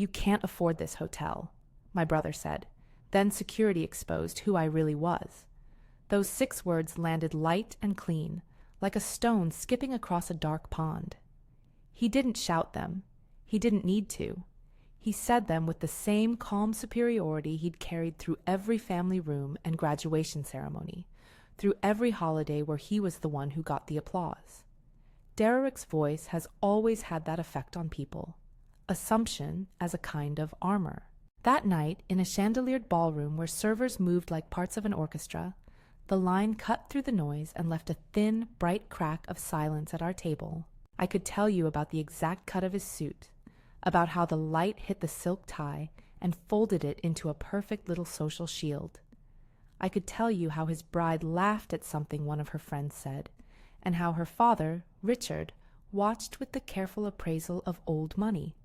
"You can't afford this hotel," my brother said. Then security exposed who I really was. Those 6 words landed light and clean, like a stone skipping across a dark pond. He didn't shout them. He didn't need to. He said them with the same calm superiority he'd carried through every family room and graduation ceremony, through every holiday where he was the one who got the applause. Derek's voice has always had that effect on people. Assumption as a kind of armor. That night, in a chandeliered ballroom where servers moved like parts of an orchestra, the line cut through the noise and left a thin, bright crack of silence at our table. I could tell you about the exact cut of his suit, about how the light hit the silk tie and folded it into a perfect little social shield. I could tell you how his bride laughed at something one of her friends said, and how her father, Richard, watched with the careful appraisal of old money.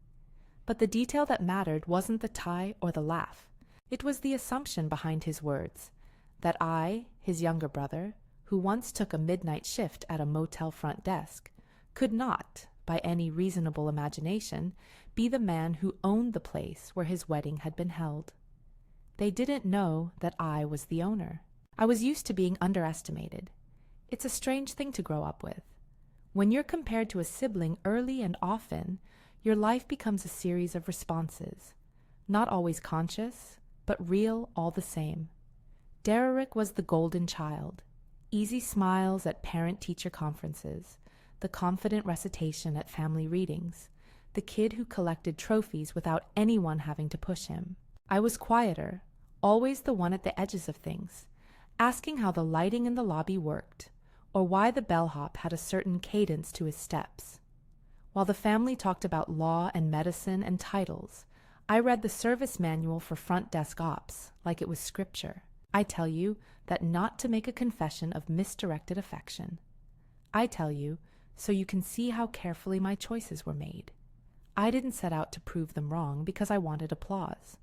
But the detail that mattered wasn't the tie or the laugh. It was the assumption behind his words, that I, his younger brother, who once took a midnight shift at a motel front desk, could not, by any reasonable imagination, be the man who owned the place where his wedding had been held. They didn't know that I was the owner. I was used to being underestimated. It's a strange thing to grow up with. When you're compared to a sibling early and often, your life becomes a series of responses, not always conscious, but real all the same. Derek was the golden child, easy smiles at parent-teacher conferences, the confident recitation at family readings, the kid who collected trophies without anyone having to push him. I was quieter, always the one at the edges of things, asking how the lighting in the lobby worked, or why the bellhop had a certain cadence to his steps. While the family talked about law and medicine and titles, I read the service manual for front desk ops like it was scripture. I tell you that not to make a confession of misdirected affection. I tell you so you can see how carefully my choices were made. I didn't set out to prove them wrong because I wanted applause.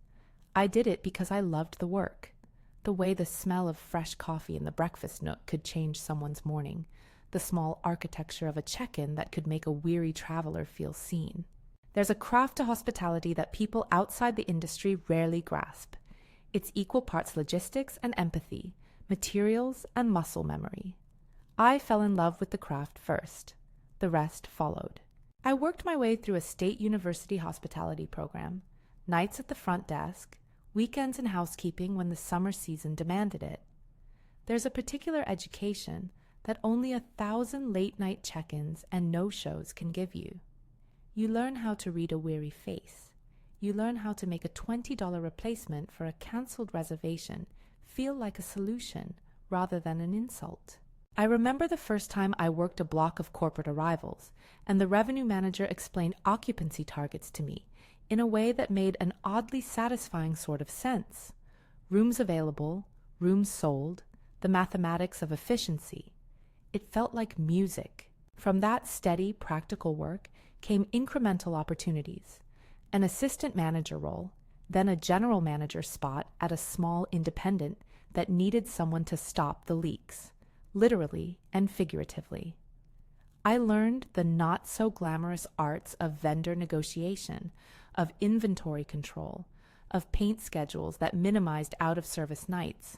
I did it because I loved the work, the way the smell of fresh coffee in the breakfast nook could change someone's morning, the small architecture of a check-in that could make a weary traveler feel seen. There's a craft to hospitality that people outside the industry rarely grasp. It's equal parts logistics and empathy, materials and muscle memory. I fell in love with the craft first. The rest followed. I worked my way through a state university hospitality program, nights at the front desk, weekends in housekeeping when the summer season demanded it. There's a particular education that only 1,000 late-night check-ins and no-shows can give you. You learn how to read a weary face. You learn how to make a $20 replacement for a canceled reservation feel like a solution rather than an insult. I remember the first time I worked a block of corporate arrivals, and the revenue manager explained occupancy targets to me in a way that made an oddly satisfying sort of sense. Rooms available, rooms sold, the mathematics of efficiency. It felt like music. From that steady, practical work came incremental opportunities, an assistant manager role, then a general manager spot at a small independent that needed someone to stop the leaks, literally and figuratively. I learned the not-so-glamorous arts of vendor negotiation, of inventory control, of paint schedules that minimized out-of-service nights.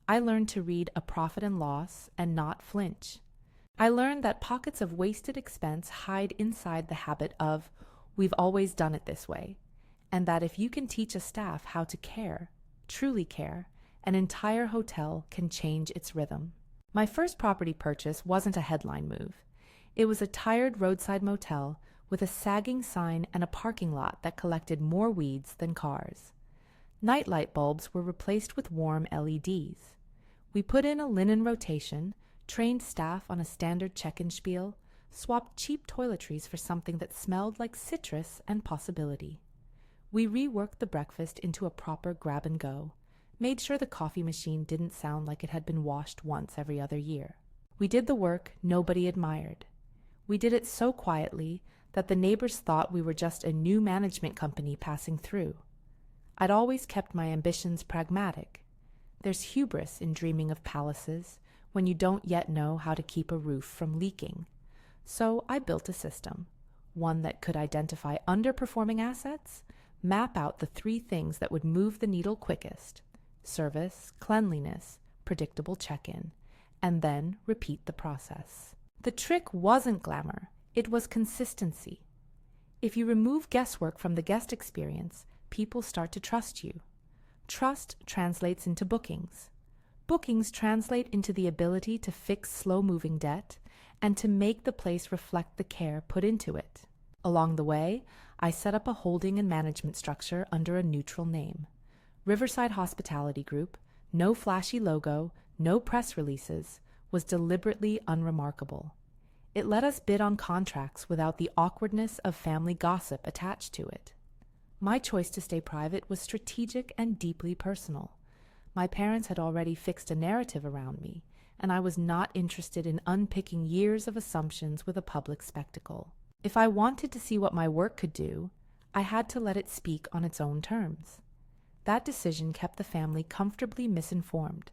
I learned to read a profit and loss and not flinch. I learned that pockets of wasted expense hide inside the habit of, we've always done it this way, and that if you can teach a staff how to care, truly care, an entire hotel can change its rhythm. My first property purchase wasn't a headline move. It was a tired roadside motel with a sagging sign and a parking lot that collected more weeds than cars. Night light bulbs were replaced with warm LEDs. We put in a linen rotation, trained staff on a standard check-in spiel, swapped cheap toiletries for something that smelled like citrus and possibility. We reworked the breakfast into a proper grab-and-go, made sure the coffee machine didn't sound like it had been washed once every other year. We did the work nobody admired. We did it so quietly that the neighbors thought we were just a new management company passing through. I'd always kept my ambitions pragmatic. There's hubris in dreaming of palaces when you don't yet know how to keep a roof from leaking. So I built a system, one that could identify underperforming assets, map out the 3 things that would move the needle quickest: service, cleanliness, predictable check-in, and then repeat the process. The trick wasn't glamour, it was consistency. If you remove guesswork from the guest experience, people start to trust you. Trust translates into bookings. Bookings translate into the ability to fix slow-moving debt and to make the place reflect the care put into it. Along the way, I set up a holding and management structure under a neutral name. Riverside Hospitality Group, no flashy logo, no press releases, was deliberately unremarkable. It let us bid on contracts without the awkwardness of family gossip attached to it. My choice to stay private was strategic and deeply personal. My parents had already fixed a narrative around me, and I was not interested in unpicking years of assumptions with a public spectacle. If I wanted to see what my work could do, I had to let it speak on its own terms. That decision kept the family comfortably misinformed.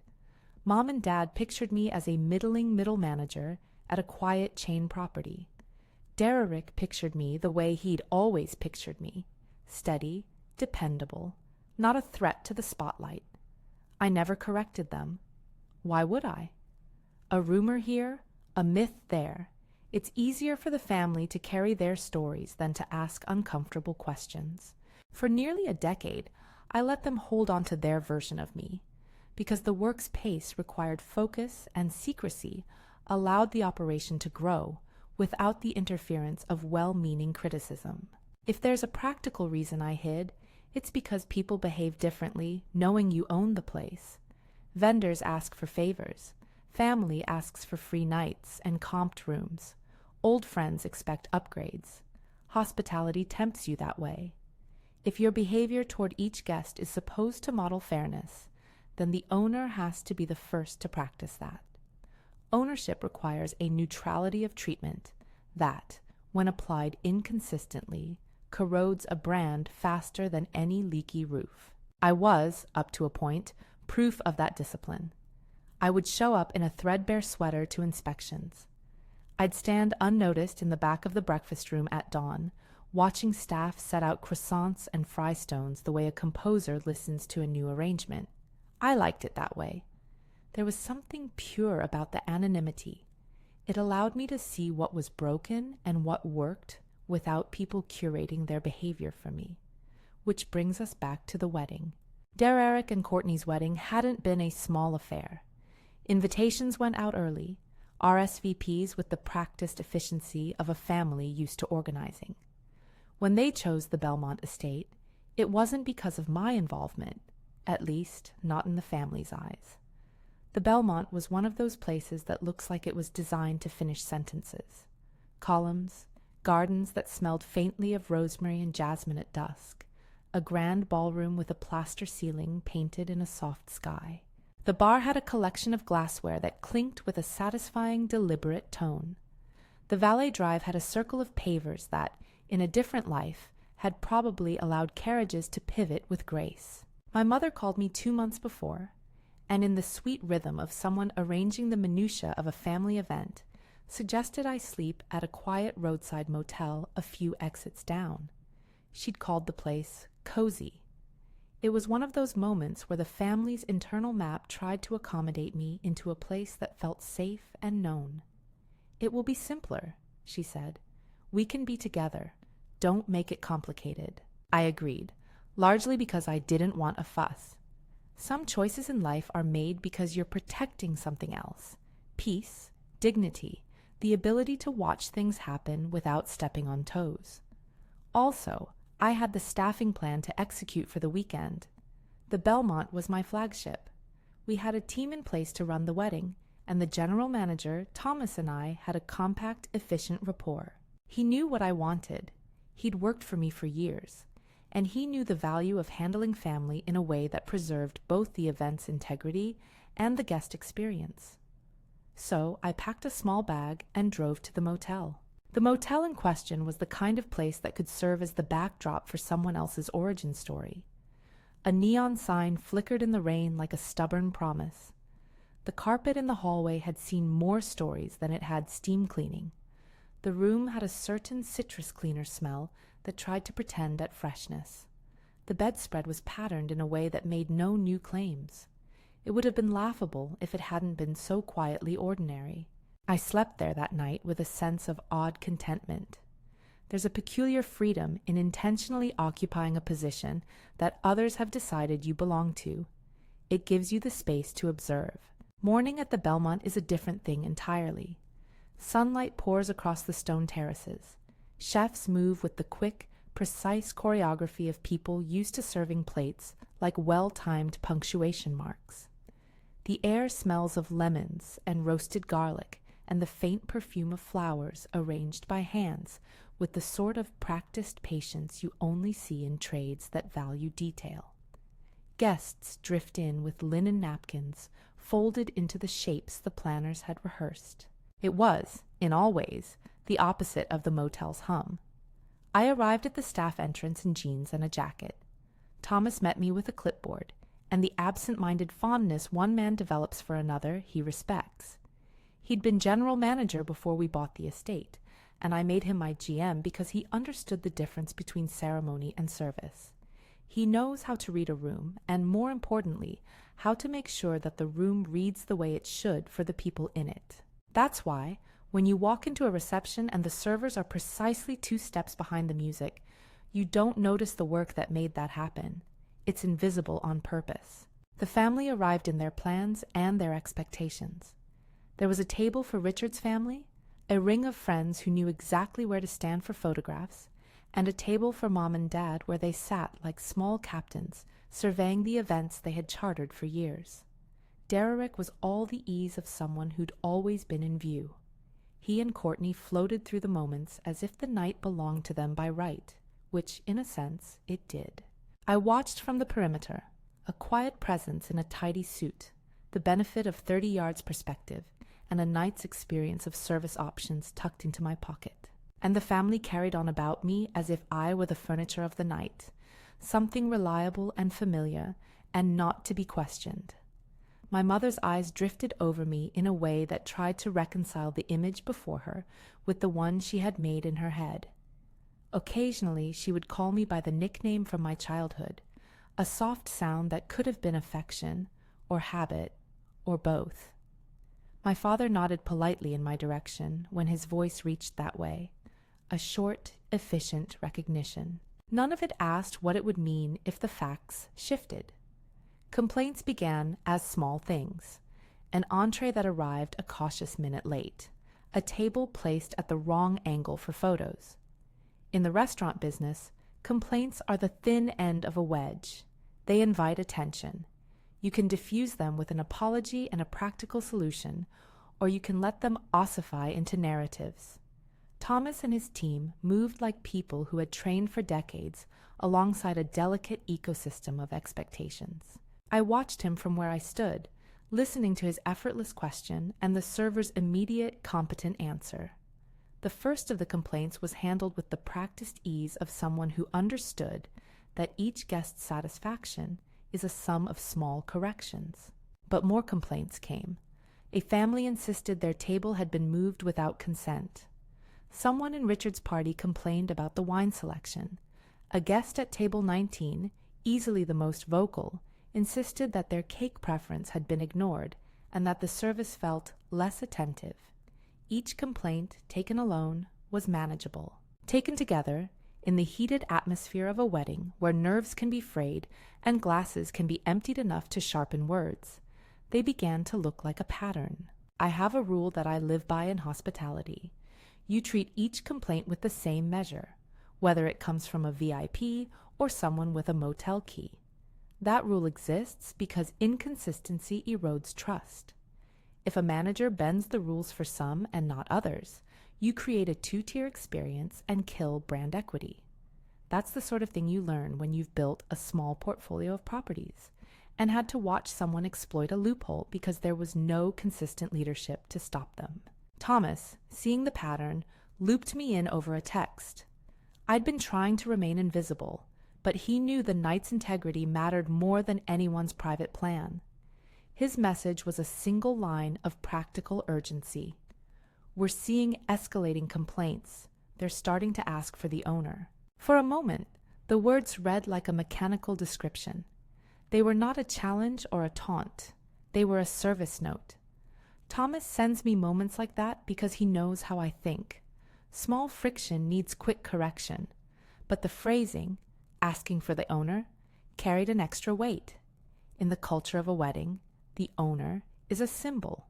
Mom and Dad pictured me as a middling middle manager at a quiet chain property. Derrick pictured me the way he'd always pictured me: steady, dependable, not a threat to the spotlight. I never corrected them. Why would I? A rumor here, a myth there. It's easier for the family to carry their stories than to ask uncomfortable questions. For nearly a decade, I let them hold on to their version of me. Because the work's pace required focus and secrecy, allowed the operation to grow without the interference of well-meaning criticism. If there's a practical reason I hid, it's because people behave differently knowing you own the place. Vendors ask for favors. Family asks for free nights and comped rooms. Old friends expect upgrades. Hospitality tempts you that way. If your behavior toward each guest is supposed to model fairness, then the owner has to be the first to practice that. Ownership requires a neutrality of treatment that, when applied inconsistently, corrodes a brand faster than any leaky roof. I was, up to a point, proof of that discipline. I would show up in a threadbare sweater to inspections. I'd stand unnoticed in the back of the breakfast room at dawn, watching staff set out croissants and fry stones the way a composer listens to a new arrangement. I liked it that way. There was something pure about the anonymity. It allowed me to see what was broken and what worked without people curating their behavior for me. Which brings us back to the wedding. Derrick and Courtney's wedding hadn't been a small affair. Invitations went out early, RSVPs with the practiced efficiency of a family used to organizing. When they chose the Belmont estate, it wasn't because of my involvement, at least not in the family's eyes. The Belmont was one of those places that looks like it was designed to finish sentences. Columns, gardens that smelled faintly of rosemary and jasmine at dusk, a grand ballroom with a plaster ceiling painted in a soft sky. The bar had a collection of glassware that clinked with a satisfying, deliberate tone. The valet drive had a circle of pavers that, in a different life, had probably allowed carriages to pivot with grace. My mother called me 2 months before, and in the sweet rhythm of someone arranging the minutiae of a family event, suggested I sleep at a quiet roadside motel a few exits down. She'd called the place cozy. It was one of those moments where the family's internal map tried to accommodate me into a place that felt safe and known. "It will be simpler," she said. "We can be together. Don't make it complicated." I agreed, largely because I didn't want a fuss. Some choices in life are made because you're protecting something else: peace, dignity, the ability to watch things happen without stepping on toes. Also, I had the staffing plan to execute for the weekend. The Belmont was my flagship. We had a team in place to run the wedding, and the general manager, Thomas, and I had a compact, efficient rapport. He knew what I wanted. He'd worked for me for years, and he knew the value of handling family in a way that preserved both the event's integrity and the guest experience. So I packed a small bag and drove to the motel. The motel in question was the kind of place that could serve as the backdrop for someone else's origin story. A neon sign flickered in the rain like a stubborn promise. The carpet in the hallway had seen more stories than it had steam cleaning. The room had a certain citrus cleaner smell that tried to pretend at freshness. The bedspread was patterned in a way that made no new claims. It would have been laughable if it hadn't been so quietly ordinary. I slept there that night with a sense of odd contentment. There's a peculiar freedom in intentionally occupying a position that others have decided you belong to. It gives you the space to observe. Morning at the Belmont is a different thing entirely. Sunlight pours across the stone terraces. Chefs move with the quick, precise choreography of people used to serving plates like well-timed punctuation marks. The air smells of lemons and roasted garlic and the faint perfume of flowers arranged by hands with the sort of practiced patience you only see in trades that value detail. Guests drift in with linen napkins folded into the shapes the planners had rehearsed. It was, in all ways, the opposite of the motel's hum. I arrived at the staff entrance in jeans and a jacket. Thomas met me with a clipboard, and the absent-minded fondness one man develops for another he respects. He'd been general manager before we bought the estate, and I made him my GM because he understood the difference between ceremony and service. He knows how to read a room, and more importantly, how to make sure that the room reads the way it should for the people in it. That's why, when you walk into a reception and the servers are precisely 2 steps behind the music, you don't notice the work that made that happen. It's invisible on purpose. The family arrived in their plans and their expectations. There was a table for Richard's family, a ring of friends who knew exactly where to stand for photographs, and a table for Mom and Dad where they sat like small captains, surveying the events they had chartered for years. Derrick was all the ease of someone who'd always been in view. He and Courtney floated through the moments as if the night belonged to them by right, which, in a sense, it did. I watched from the perimeter, a quiet presence in a tidy suit, the benefit of 30 yards perspective, and a night's experience of service options tucked into my pocket. And the family carried on about me as if I were the furniture of the night, something reliable and familiar, and not to be questioned. My mother's eyes drifted over me in a way that tried to reconcile the image before her with the one she had made in her head. Occasionally she would call me by the nickname from my childhood, a soft sound that could have been affection, or habit, or both. My father nodded politely in my direction when his voice reached that way, a short, efficient recognition. None of it asked what it would mean if the facts shifted. Complaints began as small things: an entree that arrived a cautious minute late, a table placed at the wrong angle for photos. In the restaurant business, complaints are the thin end of a wedge. They invite attention. You can diffuse them with an apology and a practical solution, or you can let them ossify into narratives. Thomas and his team moved like people who had trained for decades alongside a delicate ecosystem of expectations. I watched him from where I stood, listening to his effortless question and the server's immediate, competent answer. The first of the complaints was handled with the practiced ease of someone who understood that each guest's satisfaction is a sum of small corrections. But more complaints came. A family insisted their table had been moved without consent. Someone in Richard's party complained about the wine selection. A guest at table 19, easily the most vocal, insisted that their cake preference had been ignored and that the service felt less attentive. Each complaint, taken alone, was manageable. Taken together, in the heated atmosphere of a wedding where nerves can be frayed and glasses can be emptied enough to sharpen words, they began to look like a pattern. I have a rule that I live by in hospitality. You treat each complaint with the same measure, whether it comes from a VIP or someone with a motel key. That rule exists because inconsistency erodes trust. If a manager bends the rules for some and not others, you create a 2-tier experience and kill brand equity. That's the sort of thing you learn when you've built a small portfolio of properties and had to watch someone exploit a loophole because there was no consistent leadership to stop them. Thomas, seeing the pattern, looped me in over a text. I'd been trying to remain invisible, but he knew the night's integrity mattered more than anyone's private plan. His message was a single line of practical urgency. We're seeing escalating complaints. They're starting to ask for the owner. For a moment, The words read like a mechanical description. They were not a challenge or a taunt. They were a service note. Thomas sends me moments like that because he knows how I think. Small friction needs quick correction, but the phrasing, asking for the owner, carried an extra weight. In the culture of a wedding, the owner is a symbol.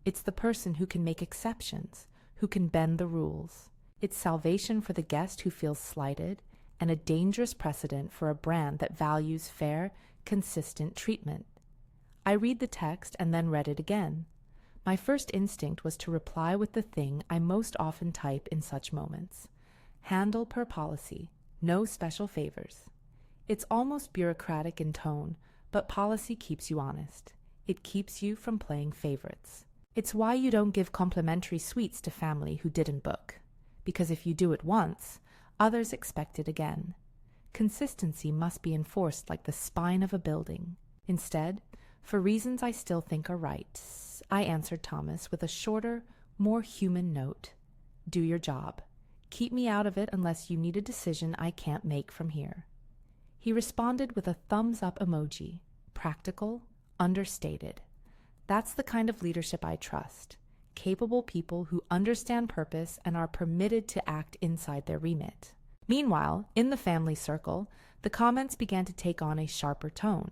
It's the person who can make exceptions, who can bend the rules. It's salvation for the guest who feels slighted, and a dangerous precedent for a brand that values fair, consistent treatment. I read the text and then read it again. My first instinct was to reply with the thing I most often type in such moments. Handle per policy, no special favors. It's almost bureaucratic in tone, but policy keeps you honest. It keeps you from playing favorites. It's why you don't give complimentary suites to family who didn't book. Because if you do it once, others expect it again. Consistency must be enforced like the spine of a building. Instead, for reasons I still think are right, I answered Thomas with a shorter, more human note. Do your job. Keep me out of it unless you need a decision I can't make from here. He responded with a thumbs-up emoji. Practical, understated. That's the kind of leadership I trust. Capable people who understand purpose and are permitted to act inside their remit. Meanwhile, in the family circle, the comments began to take on a sharper tone.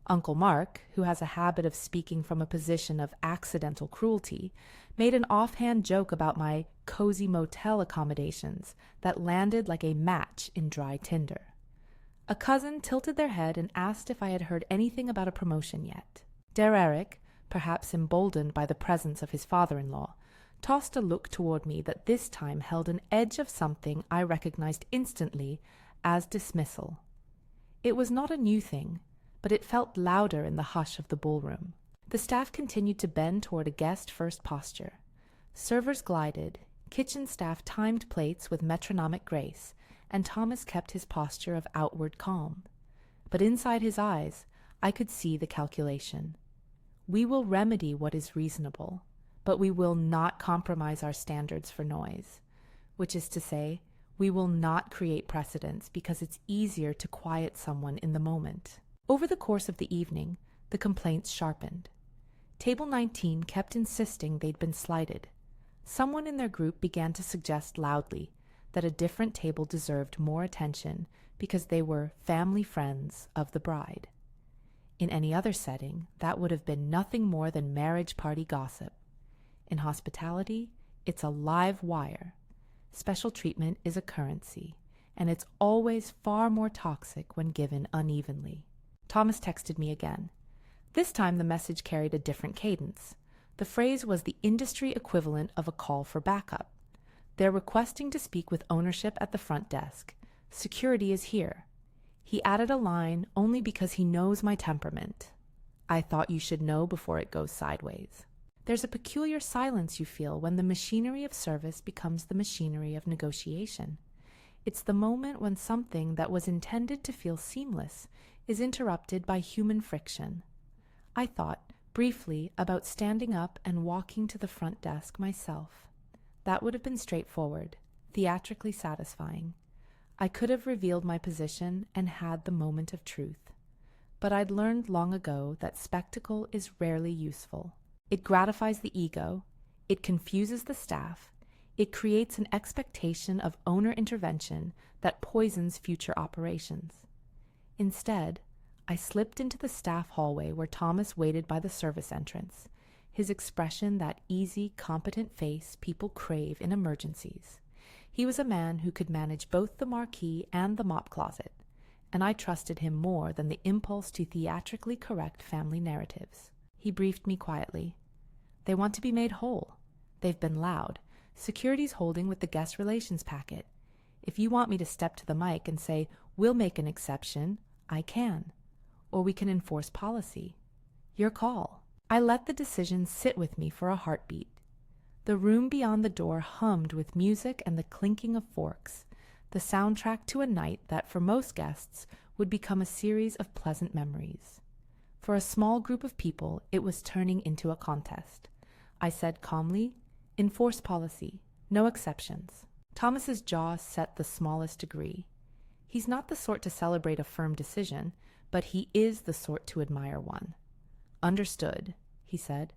Uncle Mark, who has a habit of speaking from a position of accidental cruelty, made an offhand joke about my cozy motel accommodations that landed like a match in dry tinder. A cousin tilted their head and asked if I had heard anything about a promotion yet. Der Eric, perhaps emboldened by the presence of his father-in-law, tossed a look toward me that this time held an edge of something I recognized instantly as dismissal. It was not a new thing, but it felt louder in the hush of the ballroom. The staff continued to bend toward a guest-first posture. Servers glided, kitchen staff timed plates with metronomic grace, and Thomas kept his posture of outward calm. But inside his eyes, I could see the calculation. We will remedy what is reasonable, but we will not compromise our standards for noise, which is to say, we will not create precedents because it's easier to quiet someone in the moment. Over the course of the evening, the complaints sharpened. Table 19 kept insisting they'd been slighted. Someone in their group began to suggest loudly that a different table deserved more attention because they were family friends of the bride. In any other setting, that would have been nothing more than marriage party gossip. In hospitality, it's a live wire. Special treatment is a currency, and it's always far more toxic when given unevenly. Thomas texted me again. This time the message carried a different cadence. The phrase was the industry equivalent of a call for backup. They're requesting to speak with ownership at the front desk. Security is here. He added a line only because he knows my temperament. I thought you should know before it goes sideways. There's a peculiar silence you feel when the machinery of service becomes the machinery of negotiation. It's the moment when something that was intended to feel seamless is interrupted by human friction. I thought, briefly, about standing up and walking to the front desk myself. That would have been straightforward, theatrically satisfying. I could have revealed my position and had the moment of truth. But I'd learned long ago that spectacle is rarely useful. It gratifies the ego, it confuses the staff, it creates an expectation of owner intervention that poisons future operations. Instead, I slipped into the staff hallway where Thomas waited by the service entrance, his expression that easy, competent face people crave in emergencies. He was a man who could manage both the marquee and the mop closet, and I trusted him more than the impulse to theatrically correct family narratives. He briefed me quietly. They want to be made whole. They've been loud. Security's holding with the guest relations packet. If you want me to step to the mic and say, we'll make an exception, I can. Or we can enforce policy. Your call. I let the decision sit with me for a heartbeat. The room beyond the door hummed with music and the clinking of forks, the soundtrack to a night that for most guests would become a series of pleasant memories. For a small group of people, it was turning into a contest. I said calmly, enforce policy, no exceptions. Thomas's jaw set the smallest degree. He's not the sort to celebrate a firm decision, but he is the sort to admire one. Understood, he said.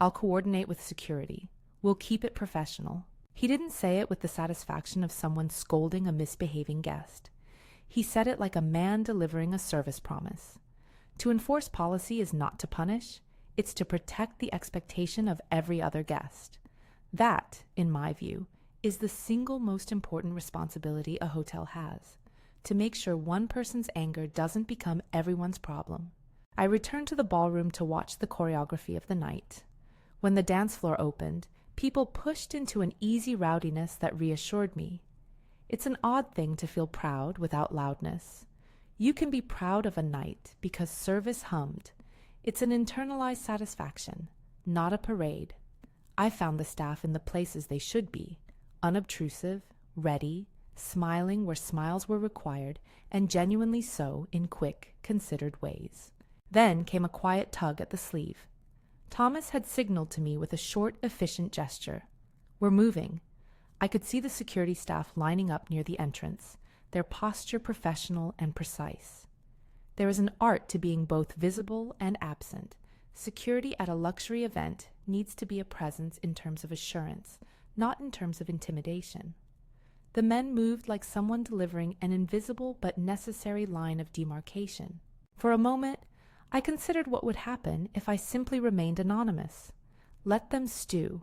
I'll coordinate with security. We'll keep it professional. He didn't say it with the satisfaction of someone scolding a misbehaving guest. He said it like a man delivering a service promise. To enforce policy is not to punish, it's to protect the expectation of every other guest. That, in my view, is the single most important responsibility a hotel has, to make sure one person's anger doesn't become everyone's problem. I returned to the ballroom to watch the choreography of the night. When the dance floor opened, people pushed into an easy rowdiness that reassured me. It's an odd thing to feel proud without loudness. You can be proud of a night because service hummed. It's an internalized satisfaction, not a parade. I found the staff in the places they should be, unobtrusive, ready, smiling where smiles were required, and genuinely so in quick, considered ways. Then came a quiet tug at the sleeve. Thomas had signaled to me with a short, efficient gesture. We're moving. I could see the security staff lining up near the entrance, their posture professional and precise. There is an art to being both visible and absent. Security at a luxury event needs to be a presence in terms of assurance, not in terms of intimidation. The men moved like someone delivering an invisible but necessary line of demarcation. For a moment, I considered what would happen if I simply remained anonymous. Let them stew.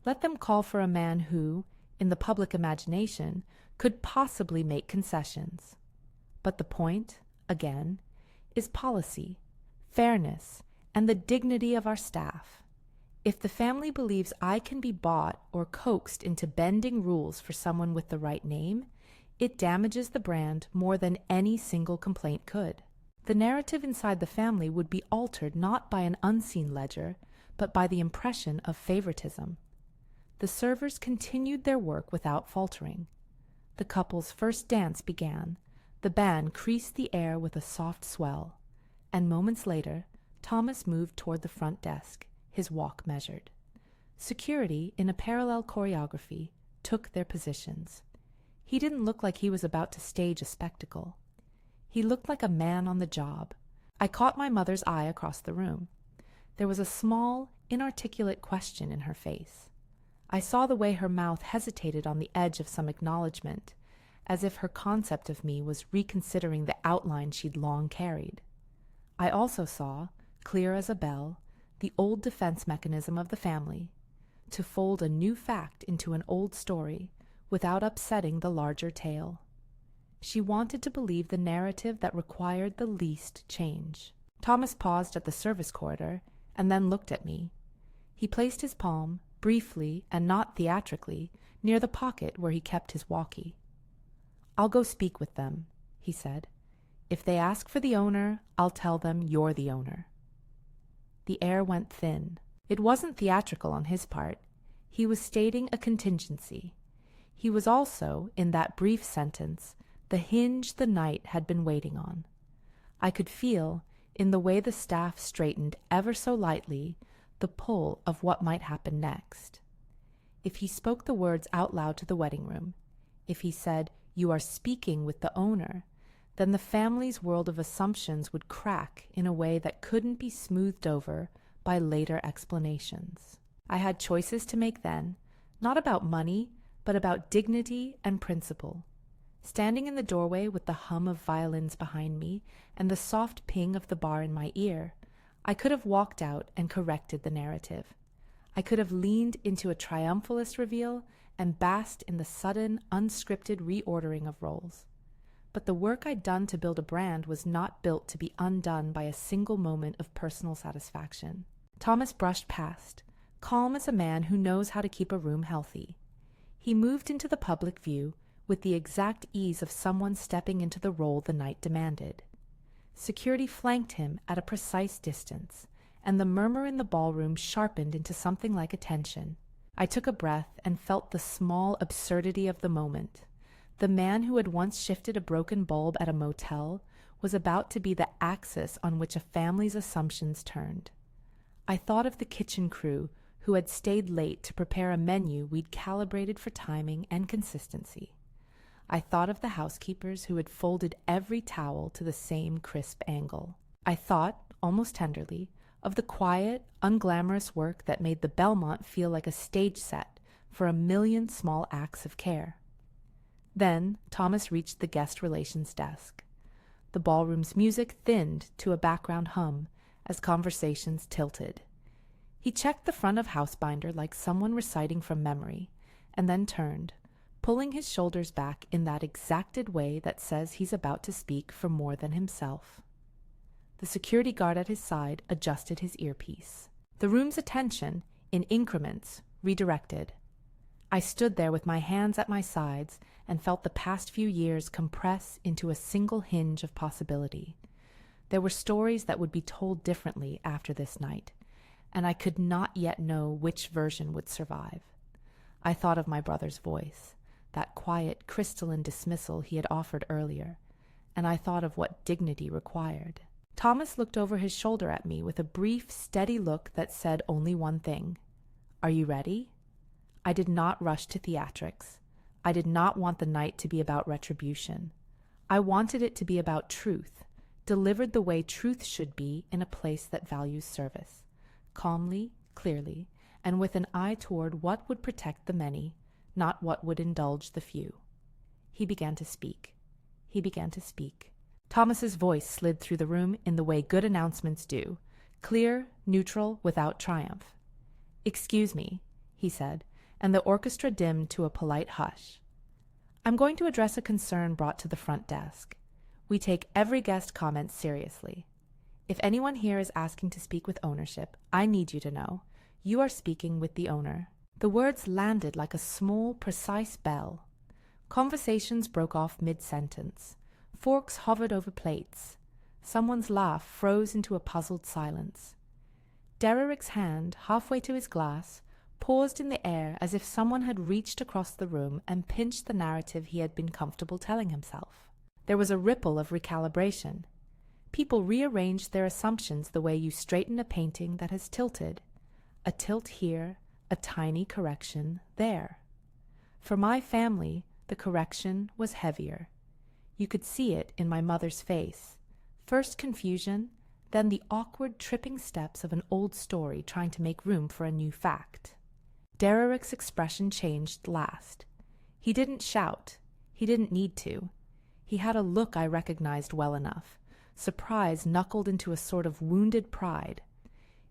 Let them call for a man who, in the public imagination, could possibly make concessions. But the point, again, is policy, fairness, and the dignity of our staff. If the family believes I can be bought or coaxed into bending rules for someone with the right name, it damages the brand more than any single complaint could. The narrative inside the family would be altered not by an unseen ledger, but by the impression of favoritism. The servers continued their work without faltering. The couple's first dance began. The band creased the air with a soft swell, and moments later, Thomas moved toward the front desk, his walk measured. Security, in a parallel choreography, took their positions. He didn't look like he was about to stage a spectacle. He looked like a man on the job. I caught my mother's eye across the room. There was a small, inarticulate question in her face. I saw the way her mouth hesitated on the edge of some acknowledgement, as if her concept of me was reconsidering the outline she'd long carried. I also saw, clear as a bell, the old defense mechanism of the family, to fold a new fact into an old story without upsetting the larger tale. She wanted to believe the narrative that required the least change. Thomas paused at the service corridor and then looked at me. He placed his palm, briefly and not theatrically, near the pocket where he kept his walkie. I'll go speak with them, he said. If they ask for the owner, I'll tell them you're the owner. The air went thin. It wasn't theatrical on his part. He was stating a contingency. He was also, in that brief sentence, the hinge the night had been waiting on. I could feel, in the way the staff straightened ever so lightly, the pull of what might happen next. If he spoke the words out loud to the wedding room, if he said, "You are speaking with the owner," then the family's world of assumptions would crack in a way that couldn't be smoothed over by later explanations. I had choices to make then, not about money, but about dignity and principle. Standing in the doorway with the hum of violins behind me and the soft ping of the bar in my ear, I could have walked out and corrected the narrative. I could have leaned into a triumphalist reveal and basked in the sudden, unscripted reordering of roles. But the work I'd done to build a brand was not built to be undone by a single moment of personal satisfaction. Thomas brushed past, calm as a man who knows how to keep a room healthy. He moved into the public view with the exact ease of someone stepping into the role the night demanded. Security flanked him at a precise distance, and the murmur in the ballroom sharpened into something like attention. I took a breath and felt the small absurdity of the moment. The man who had once shifted a broken bulb at a motel was about to be the axis on which a family's assumptions turned. I thought of the kitchen crew who had stayed late to prepare a menu we'd calibrated for timing and consistency. I thought of the housekeepers who had folded every towel to the same crisp angle. I thought, almost tenderly, of the quiet, unglamorous work that made the Belmont feel like a stage set for a million small acts of care. Then Thomas reached the guest relations desk. The ballroom's music thinned to a background hum as conversations tilted. He checked the front of Housebinder like someone reciting from memory, and then turned, pulling his shoulders back in that exacted way that says he's about to speak for more than himself. The security guard at his side adjusted his earpiece. The room's attention, in increments, redirected. I stood there with my hands at my sides and felt the past few years compress into a single hinge of possibility. There were stories that would be told differently after this night, and I could not yet know which version would survive. I thought of my brother's voice, that quiet, crystalline dismissal he had offered earlier, and I thought of what dignity required. Thomas looked over his shoulder at me with a brief, steady look that said only one thing. "Are you ready?" I did not rush to theatrics. I did not want the night to be about retribution. I wanted it to be about truth, delivered the way truth should be in a place that values service, calmly, clearly, and with an eye toward what would protect the many, not what would indulge the few. He began to speak. He began to speak. Thomas's voice slid through the room in the way good announcements do, clear, neutral, without triumph. "Excuse me," he said, and the orchestra dimmed to a polite hush. "I'm going to address a concern brought to the front desk. We take every guest comment seriously. If anyone here is asking to speak with ownership, I need you to know you are speaking with the owner." The words landed like a small, precise bell. Conversations broke off mid-sentence. Forks hovered over plates. Someone's laugh froze into a puzzled silence. Derrick's hand, halfway to his glass, paused in the air as if someone had reached across the room and pinched the narrative he had been comfortable telling himself. There was a ripple of recalibration. People rearranged their assumptions the way you straighten a painting that has tilted. A tilt here, a tiny correction there. For my family, the correction was heavier. You could see it in my mother's face. First confusion, then the awkward tripping steps of an old story trying to make room for a new fact. Derrick's expression changed last. He didn't shout. He didn't need to. He had a look I recognized well enough. Surprise knuckled into a sort of wounded pride.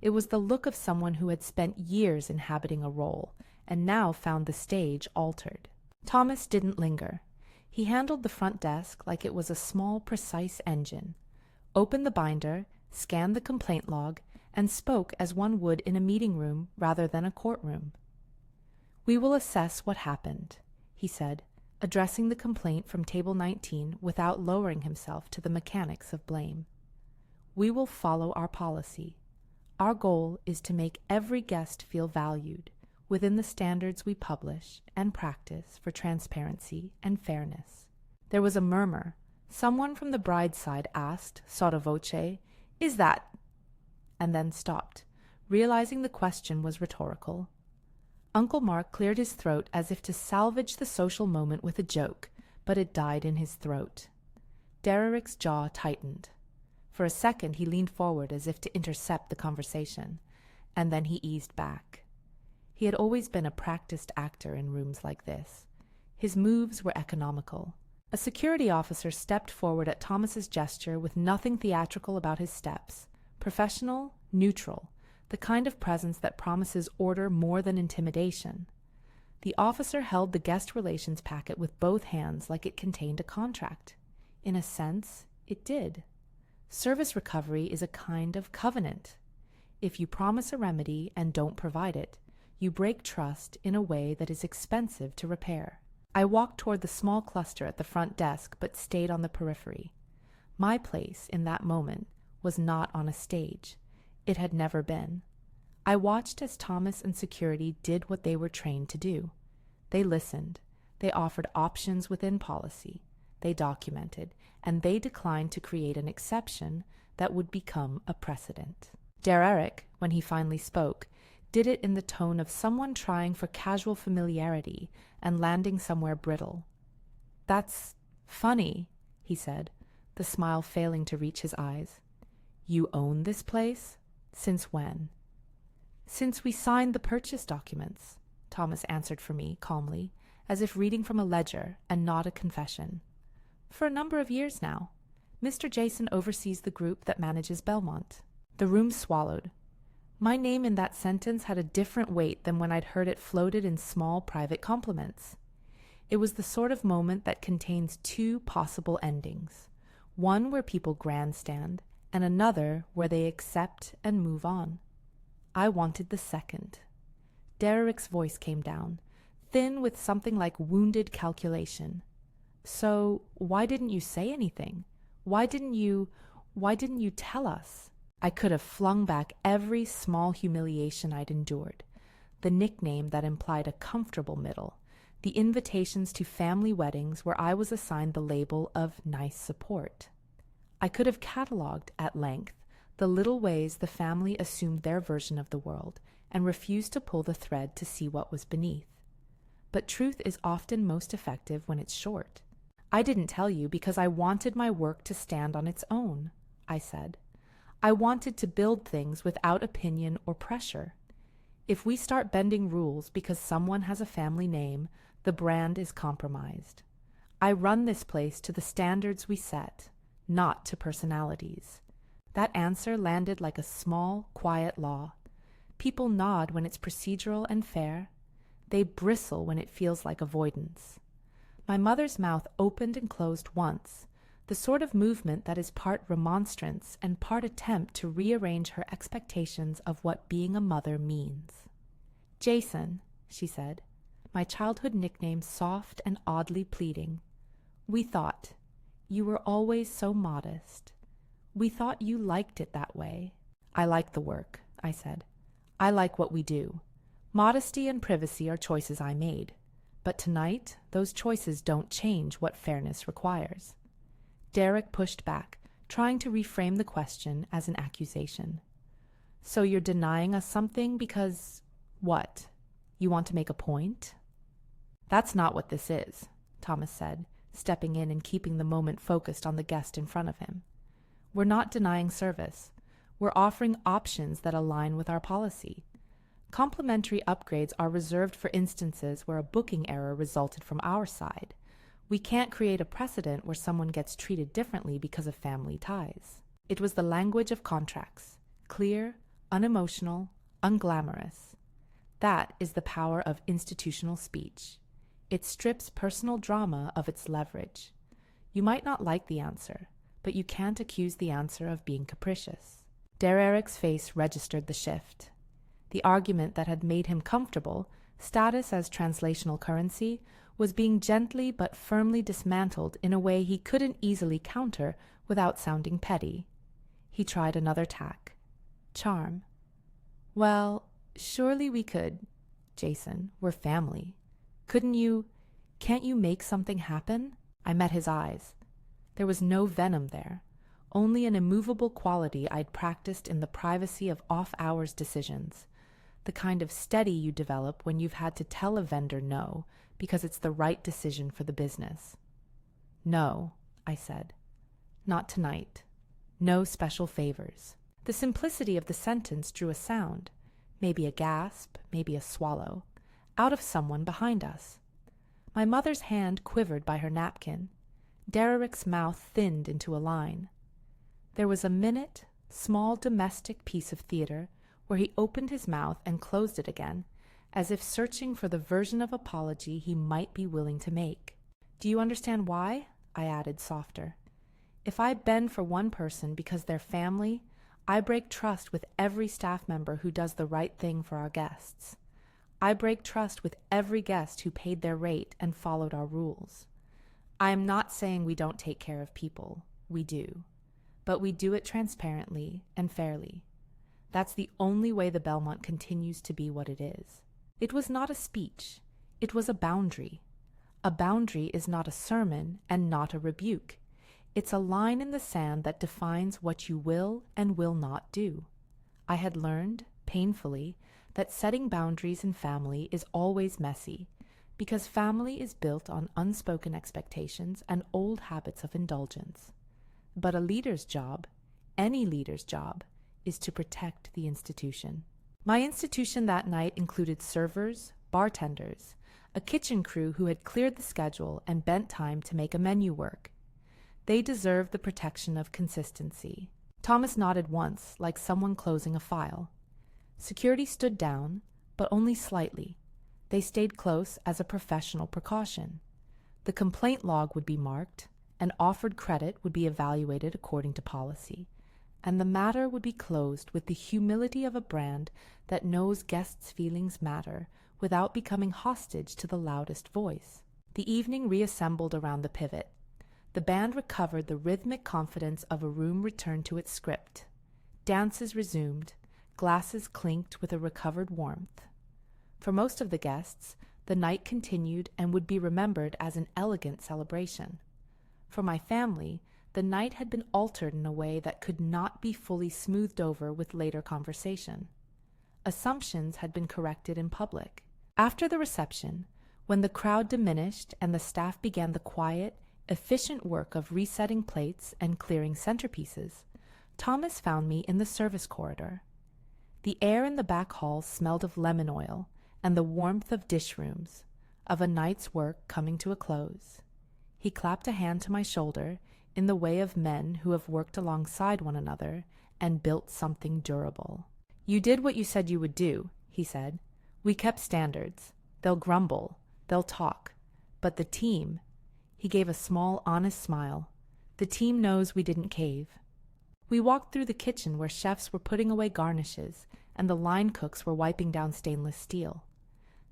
It was the look of someone who had spent years inhabiting a role, and now found the stage altered. Thomas didn't linger. He handled the front desk like it was a small, precise engine, opened the binder, scanned the complaint log, and spoke as one would in a meeting room rather than a courtroom. "We will assess what happened," he said, addressing the complaint from Table 19 without lowering himself to the mechanics of blame. "We will follow our policy. Our goal is to make every guest feel valued within the standards we publish and practice for transparency and fairness." There was a murmur. Someone from the bride's side asked, sotto voce, "Is that—" and then stopped, realizing the question was rhetorical. Uncle Mark cleared his throat as if to salvage the social moment with a joke, but it died in his throat. Derrick's jaw tightened. For a second he leaned forward as if to intercept the conversation, and then he eased back. He had always been a practiced actor in rooms like this. His moves were economical. A security officer stepped forward at Thomas's gesture with nothing theatrical about his steps. Professional, neutral, the kind of presence that promises order more than intimidation. The officer held the guest relations packet with both hands like it contained a contract. In a sense, it did. Service recovery is a kind of covenant. If you promise a remedy and don't provide it, you break trust in a way that is expensive to repair. I walked toward the small cluster at the front desk but stayed on the periphery. My place in that moment was not on a stage. It had never been. I watched as Thomas and security did what they were trained to do. They listened. They offered options within policy. They documented, and they declined to create an exception that would become a precedent. Derrick, when he finally spoke, did it in the tone of someone trying for casual familiarity and landing somewhere brittle. That's funny, he said, the smile failing to reach his eyes. You own this place? Since when? Since we signed the purchase documents, Thomas answered for me calmly, as if reading from a ledger and not a confession. For a number of years now. Mr. Jason oversees the group that manages Belmont. The room swallowed. My name in that sentence had a different weight than when I'd heard it floated in small private compliments. It was the sort of moment that contains two possible endings, one where people grandstand, and another where they accept and move on. I wanted the second. Derek's voice came down, thin with something like wounded calculation. So why didn't you say anything? Why didn't you tell us? I could have flung back every small humiliation I'd endured, the nickname that implied a comfortable middle, the invitations to family weddings where I was assigned the label of nice support. I could have catalogued at length the little ways the family assumed their version of the world and refused to pull the thread to see what was beneath. But truth is often most effective when it's short. I didn't tell you because I wanted my work to stand on its own, I said. I wanted to build things without opinion or pressure. If we start bending rules because someone has a family name, the brand is compromised. I run this place to the standards we set, not to personalities. That answer landed like a small, quiet law. People nod when it's procedural and fair. They bristle when it feels like avoidance. My mother's mouth opened and closed once, the sort of movement that is part remonstrance and part attempt to rearrange her expectations of what being a mother means. Jason, she said, my childhood nickname soft and oddly pleading. We thought, you were always so modest. We thought you liked it that way. I like the work, I said. I like what we do. Modesty and privacy are choices I made. But tonight, those choices don't change what fairness requires. Derek pushed back, trying to reframe the question as an accusation. So you're denying us something because, what? You want to make a point? That's not what this is, Thomas said, stepping in and keeping the moment focused on the guest in front of him. We're not denying service. We're offering options that align with our policy. Complimentary upgrades are reserved for instances where a booking error resulted from our side. We can't create a precedent where someone gets treated differently because of family ties. It was the language of contracts, clear, unemotional, unglamorous. That is the power of institutional speech. It strips personal drama of its leverage. You might not like the answer, but you can't accuse the answer of being capricious. Derek's face registered the shift. The argument that had made him comfortable, status as translational currency, was being gently but firmly dismantled in a way he couldn't easily counter without sounding petty. He tried another tack. Charm. Well, surely we could. Jason, we're family. Can't you make something happen? I met his eyes. There was no venom there, only an immovable quality I'd practiced in the privacy of off-hours decisions, the kind of steady you develop when you've had to tell a vendor no because it's the right decision for the business. No, I said. Not tonight. No special favors. The simplicity of the sentence drew a sound, maybe a gasp, maybe a swallow, out of someone behind us. My mother's hand quivered by her napkin. Derek's mouth thinned into a line. There was a minute, small domestic piece of theater where he opened his mouth and closed it again, as if searching for the version of apology he might be willing to make. Do you understand why? I added, softer. If I bend for one person because they're family, I break trust with every staff member who does the right thing for our guests. I break trust with every guest who paid their rate and followed our rules. I am not saying we don't take care of people. We do. But we do it transparently and fairly. That's the only way the Belmont continues to be what it is. It was not a speech. It was a boundary. A boundary is not a sermon and not a rebuke. It's a line in the sand that defines what you will and will not do. I had learned, painfully, that setting boundaries in family is always messy, because family is built on unspoken expectations and old habits of indulgence. But a leader's job, any leader's job, is to protect the institution. My institution that night included servers, bartenders, a kitchen crew who had cleared the schedule and bent time to make a menu work. They deserved the protection of consistency. Thomas nodded once, like someone closing a file. Security stood down, but only slightly. They stayed close as a professional precaution. The complaint log would be marked, and offered credit would be evaluated according to policy, and the matter would be closed with the humility of a brand that knows guests' feelings matter without becoming hostage to the loudest voice. The evening reassembled around the pivot. The band recovered the rhythmic confidence of a room returned to its script. Dances resumed. Glasses clinked with a recovered warmth. For most of the guests, the night continued and would be remembered as an elegant celebration. For my family, the night had been altered in a way that could not be fully smoothed over with later conversation. Assumptions had been corrected in public. After the reception, when the crowd diminished and the staff began the quiet, efficient work of resetting plates and clearing centerpieces, Thomas found me in the service corridor. The air in the back hall smelled of lemon oil and the warmth of dish rooms, of a night's work coming to a close. He clapped a hand to my shoulder in the way of men who have worked alongside one another and built something durable. "You did what you said you would do," he said. "We kept standards. They'll grumble, they'll talk, but the team," he gave a small, honest smile, "the team knows we didn't cave." We walked through the kitchen where chefs were putting away garnishes and the line cooks were wiping down stainless steel.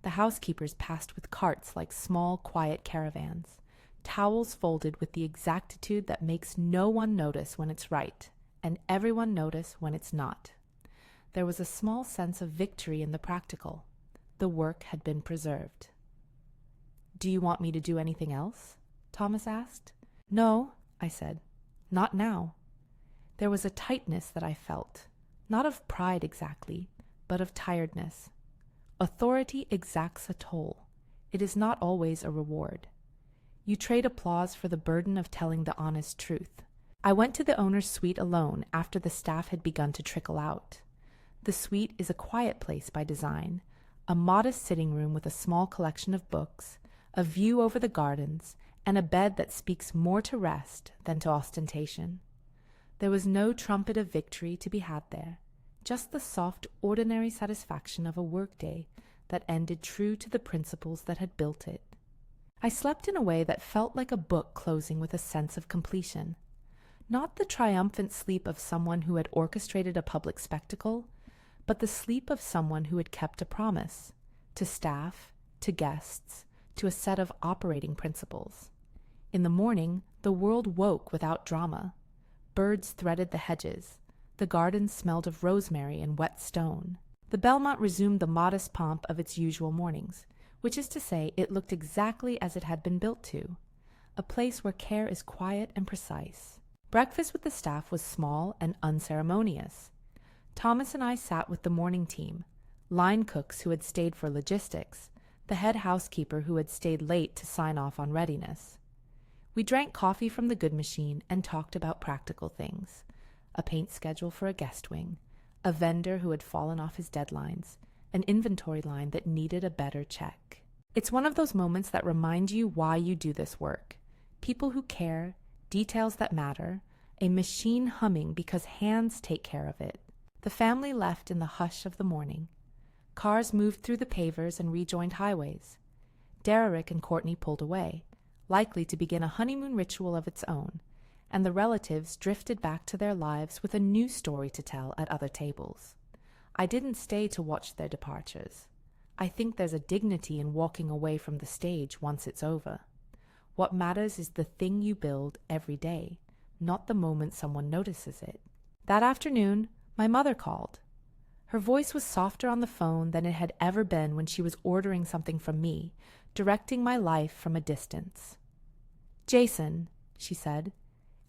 The housekeepers passed with carts like small, quiet caravans, towels folded with the exactitude that makes no one notice when it's right, and everyone notice when it's not. There was a small sense of victory in the practical. The work had been preserved. "Do you want me to do anything else?" Thomas asked. "No," I said. "Not now." There was a tightness that I felt, not of pride exactly, but of tiredness. Authority exacts a toll. It is not always a reward. You trade applause for the burden of telling the honest truth. I went to the owner's suite alone after the staff had begun to trickle out. The suite is a quiet place by design, a modest sitting room with a small collection of books, a view over the gardens, and a bed that speaks more to rest than to ostentation. There was no trumpet of victory to be had there, just the soft, ordinary satisfaction of a workday that ended true to the principles that had built it. I slept in a way that felt like a book closing with a sense of completion. Not the triumphant sleep of someone who had orchestrated a public spectacle, but the sleep of someone who had kept a promise, to staff, to guests, to a set of operating principles. In the morning, the world woke without drama. Birds threaded the hedges. The garden smelled of rosemary and wet stone. The Belmont resumed the modest pomp of its usual mornings, which is to say it looked exactly as it had been built to, a place where care is quiet and precise. Breakfast with the staff was small and unceremonious. Thomas and I sat with the morning team, line cooks who had stayed for logistics, the head housekeeper who had stayed late to sign off on readiness. We drank coffee from the good machine and talked about practical things, a paint schedule for a guest wing, a vendor who had fallen off his deadlines, an inventory line that needed a better check. It's one of those moments that remind you why you do this work. People who care, details that matter, a machine humming because hands take care of it. The family left in the hush of the morning. Cars moved through the pavers and rejoined highways. Derrick and Courtney pulled away, likely to begin a honeymoon ritual of its own, and the relatives drifted back to their lives with a new story to tell at other tables. I didn't stay to watch their departures. I think there's a dignity in walking away from the stage once it's over. What matters is the thing you build every day, not the moment someone notices it. That afternoon, my mother called. Her voice was softer on the phone than it had ever been when she was ordering something from me, directing my life from a distance. "Jason," she said,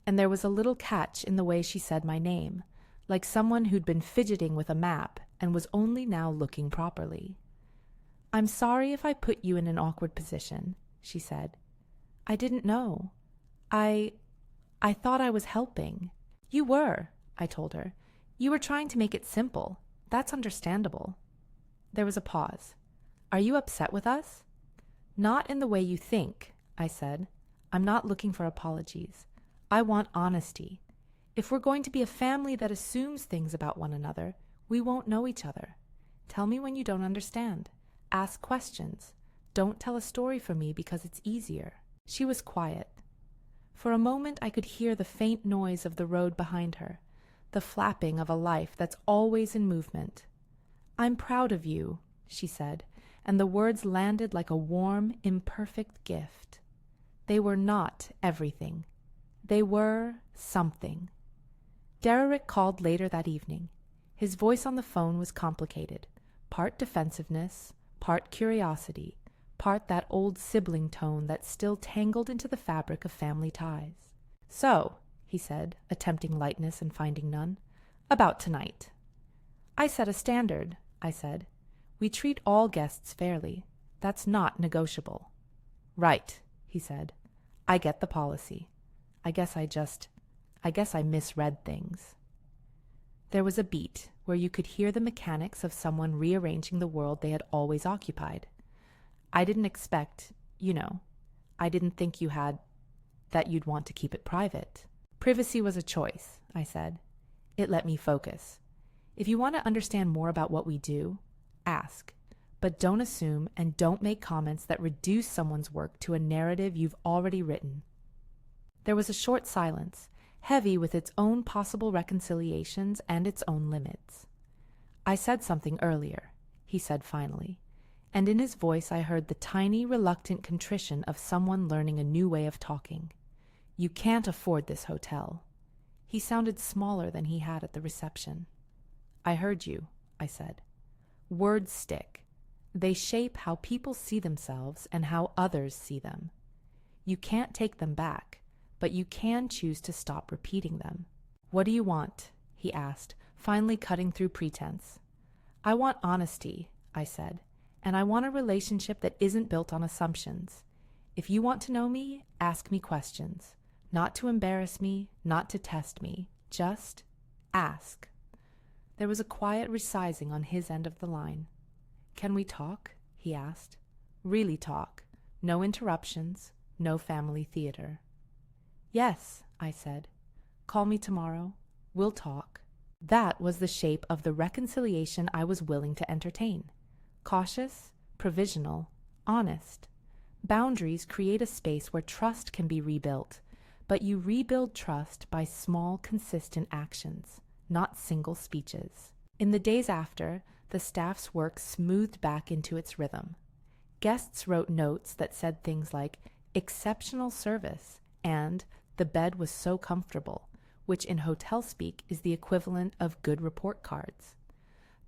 and there was a little catch in the way she said my name, like someone who'd been fidgeting with a map and was only now looking properly. I'm sorry if I put you in an awkward position, she said. I didn't know. I thought I was helping. You were, I told her. You were trying to make it simple. That's understandable. There was a pause. Are you upset with us? Not in the way you think, I said. I'm not looking for apologies. I want honesty. If we're going to be a family that assumes things about one another, we won't know each other. Tell me when you don't understand. Ask questions. Don't tell a story for me because it's easier. She was quiet. For a moment I could hear the faint noise of the road behind her, the flapping of a life that's always in movement. I'm proud of you, she said, and the words landed like a warm, imperfect gift. They were not everything. They were something. Derrick called later that evening. His voice on the phone was complicated, part defensiveness, part curiosity, part that old sibling tone that still tangled into the fabric of family ties. So, he said, attempting lightness and finding none, about tonight. I set a standard, I said. We treat all guests fairly. That's not negotiable. Right, he said. I get the policy. I guess I misread things. There was a beat where you could hear the mechanics of someone rearranging the world they had always occupied. I didn't expect, I didn't think that you'd want to keep it private. Privacy was a choice, I said. It let me focus. If you want to understand more about what we do, ask. But don't assume and don't make comments that reduce someone's work to a narrative you've already written. There was a short silence, heavy with its own possible reconciliations and its own limits. I said something earlier, he said finally, and in his voice I heard the tiny, reluctant contrition of someone learning a new way of talking. You can't afford this hotel. He sounded smaller than he had at the reception. I heard you, I said. Words stick. They shape how people see themselves and how others see them. You can't take them back, but you can choose to stop repeating them. What do you want? He asked, finally cutting through pretense. I want honesty, I said, and I want a relationship that isn't built on assumptions. If you want to know me, ask me questions. Not to embarrass me, not to test me, just ask. There was a quiet resizing on his end of the line. Can we talk? He asked. Really talk. No interruptions, no family theater. Yes, I said. Call me tomorrow. We'll talk. That was the shape of the reconciliation I was willing to entertain. Cautious, provisional, honest. Boundaries create a space where trust can be rebuilt, but you rebuild trust by small, consistent actions, not single speeches. In the days after, the staff's work smoothed back into its rhythm. Guests wrote notes that said things like, exceptional service, and the bed was so comfortable, which in hotel speak is the equivalent of good report cards.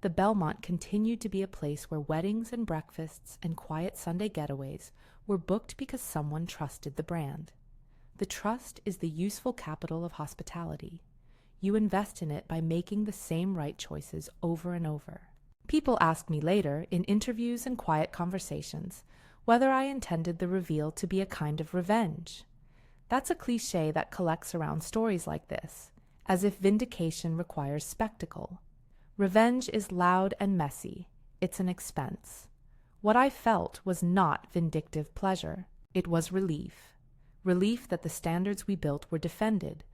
The Belmont continued to be a place where weddings and breakfasts and quiet Sunday getaways were booked because someone trusted the brand. The trust is the useful capital of hospitality. You invest in it by making the same right choices over and over. People asked me later, in interviews and quiet conversations, whether I intended the reveal to be a kind of revenge. That's a cliché that collects around stories like this, as if vindication requires spectacle. Revenge is loud and messy. It's an expense. What I felt was not vindictive pleasure. It was relief. Relief that the standards we built were defended.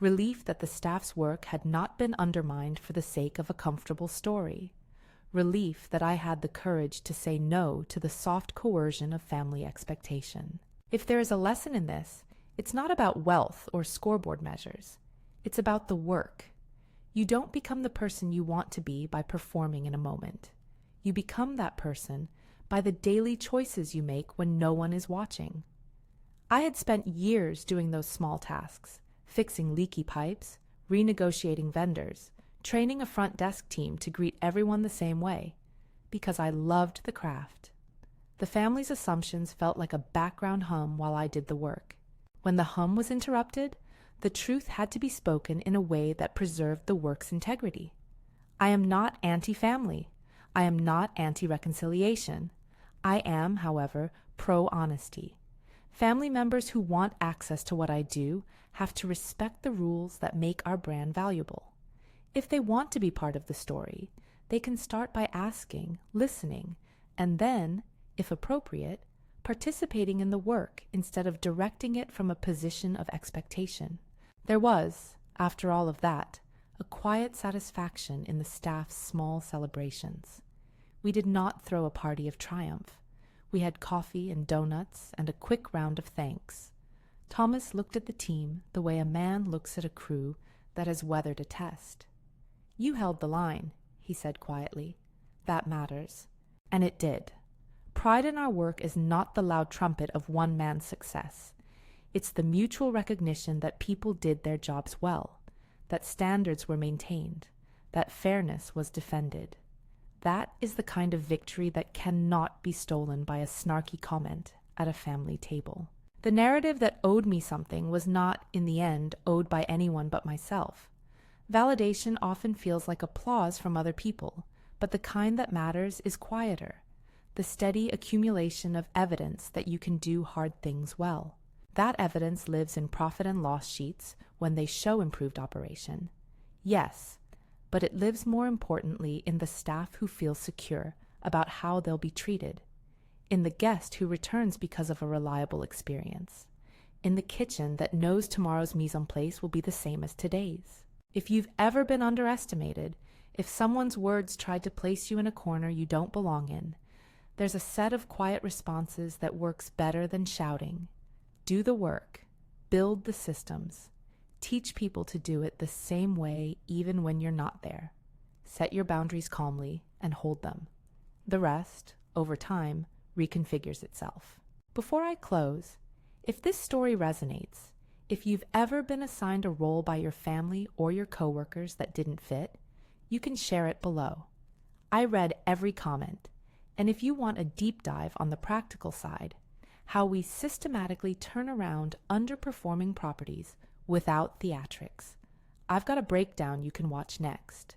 Relief that the staff's work had not been undermined for the sake of a comfortable story. Relief that I had the courage to say no to the soft coercion of family expectation. If there is a lesson in this, it's not about wealth or scoreboard measures. It's about the work. You don't become the person you want to be by performing in a moment. You become that person by the daily choices you make when no one is watching. I had spent years doing those small tasks, fixing leaky pipes, renegotiating vendors, training a front desk team to greet everyone the same way, because I loved the craft. The family's assumptions felt like a background hum while I did the work. When the hum was interrupted, the truth had to be spoken in a way that preserved the work's integrity. I am not anti-family. I am not anti-reconciliation. I am, however, pro-honesty. Family members who want access to what I do have to respect the rules that make our brand valuable. If they want to be part of the story, they can start by asking, listening, and then, if appropriate, participating in the work instead of directing it from a position of expectation. There was, after all of that, a quiet satisfaction in the staff's small celebrations. We did not throw a party of triumph. We had coffee and donuts and a quick round of thanks. Thomas looked at the team the way a man looks at a crew that has weathered a test. "You held the line," he said quietly. "That matters." And it did. Pride in our work is not the loud trumpet of one man's success. It's the mutual recognition that people did their jobs well, that standards were maintained, that fairness was defended. That is the kind of victory that cannot be stolen by a snarky comment at a family table. The narrative that owed me something was not, in the end, owed by anyone but myself. Validation often feels like applause from other people, but the kind that matters is quieter, the steady accumulation of evidence that you can do hard things well. That evidence lives in profit and loss sheets when they show improved operation. Yes, but it lives more importantly in the staff who feel secure about how they'll be treated, in the guest who returns because of a reliable experience, in the kitchen that knows tomorrow's mise en place will be the same as today's. If you've ever been underestimated, if someone's words tried to place you in a corner you don't belong in, there's a set of quiet responses that works better than shouting. Do the work, build the systems, teach people to do it the same way even when you're not there. Set your boundaries calmly and hold them. The rest, over time, reconfigures itself. Before I close, if this story resonates, if you've ever been assigned a role by your family or your coworkers that didn't fit, you can share it below. I read every comment, and if you want a deep dive on the practical side, how we systematically turn around underperforming properties without theatrics, I've got a breakdown you can watch next.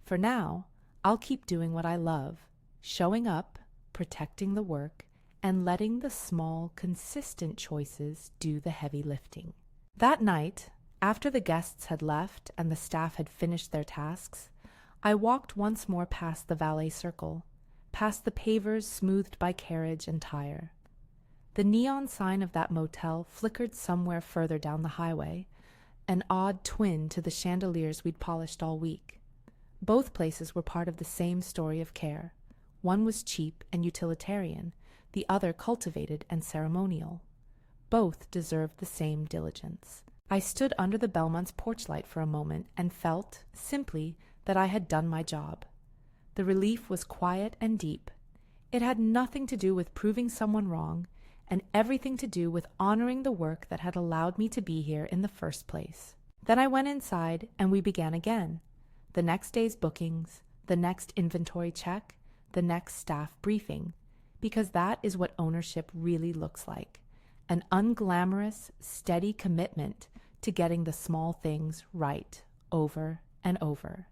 For now, I'll keep doing what I love, showing up, protecting the work, and letting the small, consistent choices do the heavy lifting. That night, after the guests had left and the staff had finished their tasks, I walked once more past the valet circle, past the pavers smoothed by carriage and tire. The neon sign of that motel flickered somewhere further down the highway, an odd twin to the chandeliers we'd polished all week. Both places were part of the same story of care. One was cheap and utilitarian, the other cultivated and ceremonial. Both deserved the same diligence. I stood under the Belmont's porch light for a moment and felt, simply, that I had done my job. The relief was quiet and deep. It had nothing to do with proving someone wrong, and everything to do with honoring the work that had allowed me to be here in the first place. Then I went inside, and we began again. The next day's bookings, the next inventory check, the next staff briefing, because that is what ownership really looks like, an unglamorous, steady commitment to getting the small things right over and over.